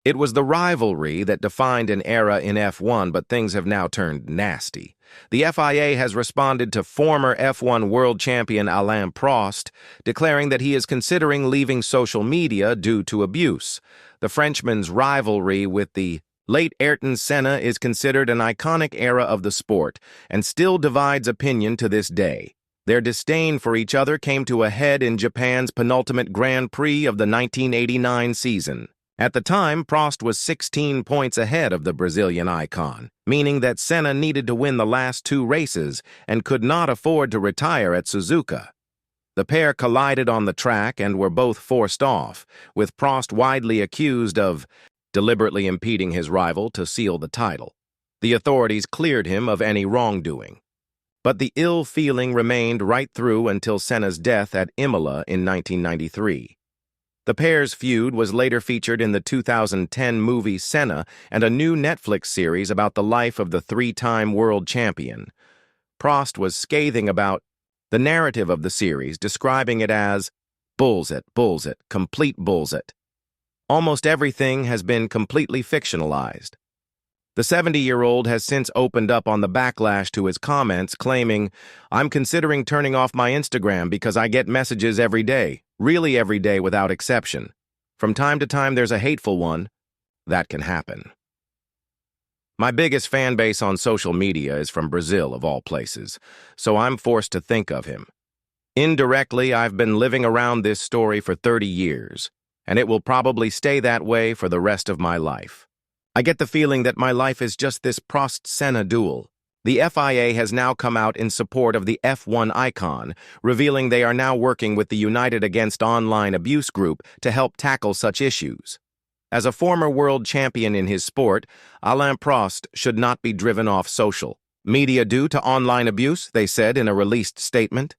It was the rivalry that defined an era in F1, but things have now turned nasty. The FIA has responded to former F1 world champion Alain Prost, declaring that he is considering leaving social media due to abuse. The Frenchman's rivalry with the late Ayrton Senna is considered an iconic era of the sport and still divides opinion to this day. Their disdain for each other came to a head in Japan's penultimate Grand Prix of the 1989 season. At the time, Prost was 16 points ahead of the Brazilian icon, meaning that Senna needed to win the last two races and could not afford to retire at Suzuka. The pair collided on the track and were both forced off, with Prost widely accused of deliberately impeding his rival to seal the title. The authorities cleared him of any wrongdoing. But the ill feeling remained right through until Senna's death at Imola in 1993. The pair's feud was later featured in the 2010 movie Senna and a new Netflix series about the life of the three-time world champion. Prost was scathing about the narrative of the series, describing it as bullshit, complete bullshit. Almost everything has been completely fictionalized. The 70-year-old has since opened up on the backlash to his comments, claiming, "I'm considering turning off my Instagram because I get messages every day, really every day without exception. From time to time there's a hateful one. That can happen." My biggest fan base on social media is from Brazil, of all places, so I'm forced to think of him. Indirectly, I've been living around this story for 30 years, and it will probably stay that way for the rest of my life. I get the feeling that my life is just this Prost-Senna duel. The FIA has now come out in support of the F1 icon, revealing they are now working with the United Against Online Abuse group to help tackle such issues. As a former world champion in his sport, Alain Prost should not be driven off social media due to online abuse, they said in a released statement.